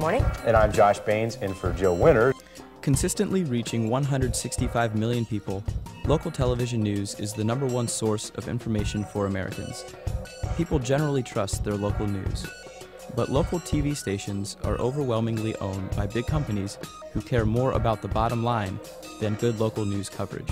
Morning. And I'm Josh Baines, in for Joe Winter. Consistently reaching 165 million people, local television news is the #1 source of information for Americans. People generally trust their local news. But local TV stations are overwhelmingly owned by big companies who care more about the bottom line than good local news coverage.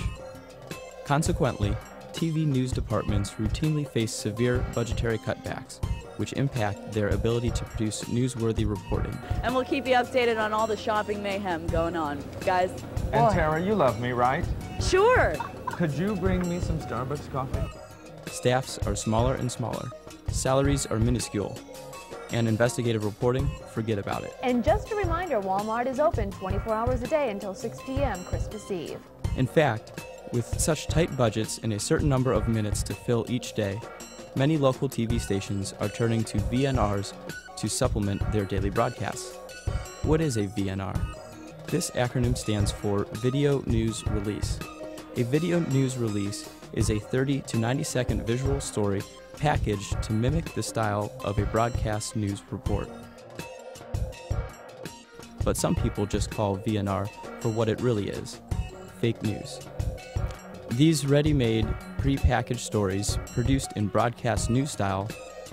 Consequently, TV news departments routinely face severe budgetary cutbacks, which impact their ability to produce newsworthy reporting. And we'll keep you updated on all the shopping mayhem going on. Guys, and Tara, you love me, right? Sure. Could you bring me some Starbucks coffee? Staffs are smaller and smaller. Salaries are minuscule. And investigative reporting, forget about it. And just a reminder, Walmart is open 24 hours a day until 6 p.m. Christmas Eve. In fact, with such tight budgets and a certain number of minutes to fill each day, many local TV stations are turning to VNRs to supplement their daily broadcasts. What is a VNR? This acronym stands for Video News Release. A video news release is a 30 to 90 second visual story packaged to mimic the style of a broadcast news report. But some people just call VNR for what it really is, fake news. These ready-made, pre-packaged stories, produced in broadcast news style,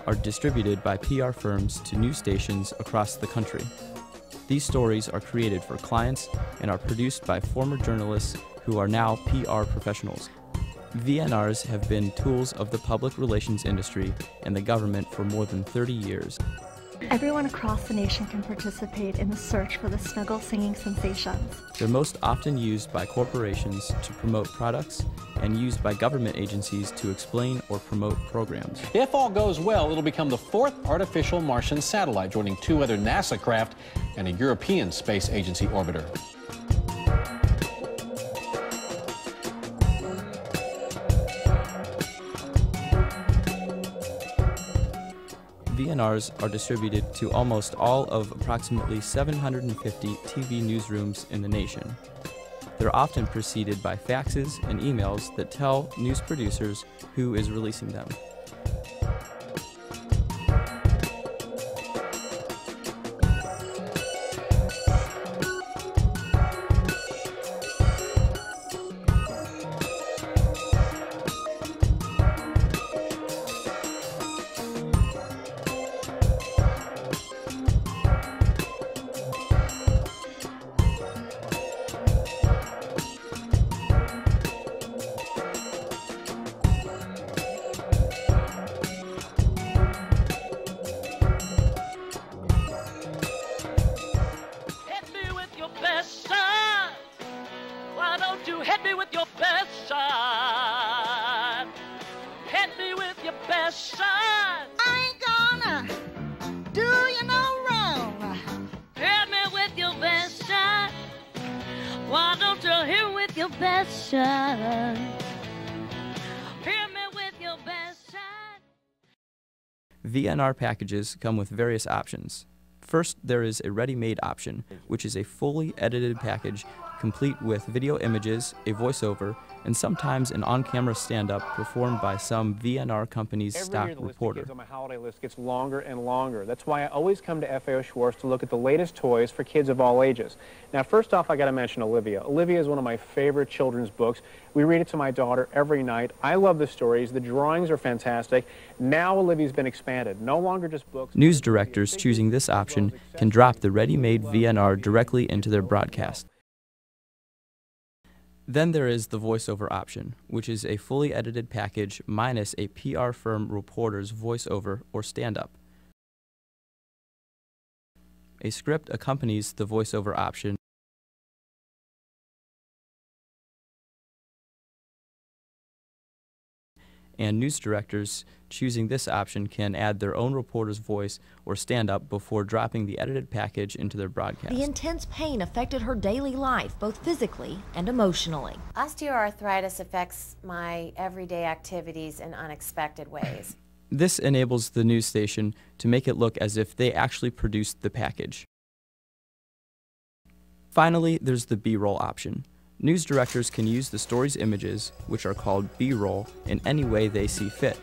are distributed by PR firms to news stations across the country. These stories are created for clients and are produced by former journalists who are now PR professionals. VNRs have been tools of the public relations industry and the government for more than 30 years. Everyone across the nation can participate in the search for the snuggle singing sensations. They're most often used by corporations to promote products and used by government agencies to explain or promote programs. If all goes well, it'll become the 4th artificial Martian satellite, joining 2 other NASA craft and a European Space Agency orbiter. VNRs are distributed to almost all of approximately 750 TV newsrooms in the nation. They're often preceded by faxes and emails that tell news producers who is releasing them. VNR packages come with various options. First, there is a ready-made option, which is a fully edited package complete with video images, a voiceover, and sometimes an on-camera stand-up performed by some VNR company's stock reporter. Every year the list of kids on my holiday list gets longer and longer. That's why I always come to FAO Schwartz to look at the latest toys for kids of all ages. Now, first off, I got to mention Olivia. Olivia is one of my favorite children's books. We read it to my daughter every night. I love the stories. The drawings are fantastic. Now Olivia's been expanded. No longer just books. News directors choosing this option can drop the ready-made VNR directly into their broadcast. Then there is the voiceover option, which is a fully edited package minus a PR firm reporter's voiceover or stand-up. A script accompanies the voiceover option, and news directors choosing this option can add their own reporter's voice or stand-up before dropping the edited package into their broadcast. The intense pain affected her daily life, both physically and emotionally. Osteoarthritis affects my everyday activities in unexpected ways. This enables the news station to make it look as if they actually produced the package. Finally, there's the B-roll option. News directors can use the story's images, which are called B-roll, in any way they see fit.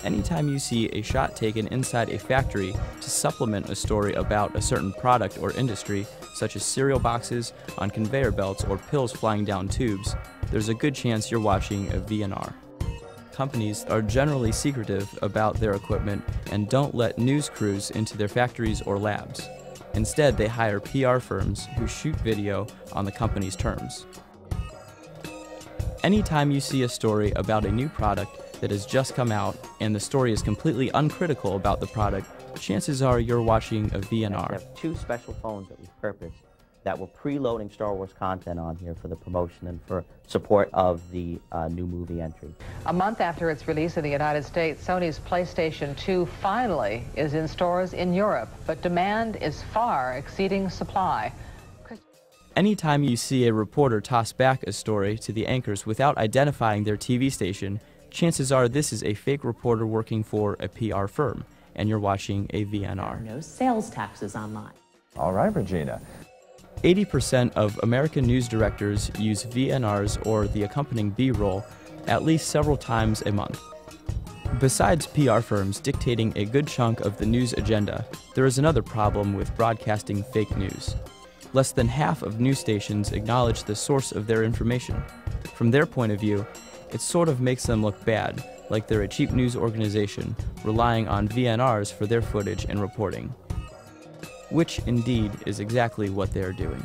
Anytime you see a shot taken inside a factory to supplement a story about a certain product or industry, such as cereal boxes on conveyor belts or pills flying down tubes, there's a good chance you're watching a VNR. Companies are generally secretive about their equipment and don't let news crews into their factories or labs. Instead, they hire PR firms who shoot video on the company's terms. Anytime you see a story about a new product that has just come out and the story is completely uncritical about the product, chances are you're watching a VNR. We have 2 special phones that we've purposed that were preloading Star Wars content on here for the promotion and for support of the new movie entry. A month after its release in the United States, Sony's PlayStation 2 finally is in stores in Europe, but demand is far exceeding supply. Anytime you see a reporter toss back a story to the anchors without identifying their TV station, chances are this is a fake reporter working for a PR firm, and you're watching a VNR. No sales taxes online. All right, Regina. 80% of American news directors use VNRs or the accompanying B-roll at least several times a month. Besides PR firms dictating a good chunk of the news agenda, there is another problem with broadcasting fake news. Less than half of news stations acknowledge the source of their information. From their point of view, it sort of makes them look bad, like they're a cheap news organization relying on VNRs for their footage and reporting. Which, indeed, is exactly what they're doing.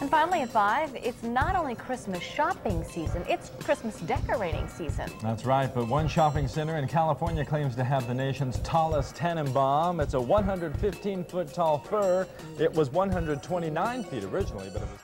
And finally at 5, it's not only Christmas shopping season, it's Christmas decorating season. That's right, but one shopping center in California claims to have the nation's tallest tannenbaum. It's a 115-foot tall fir. It was 129 feet originally, but it was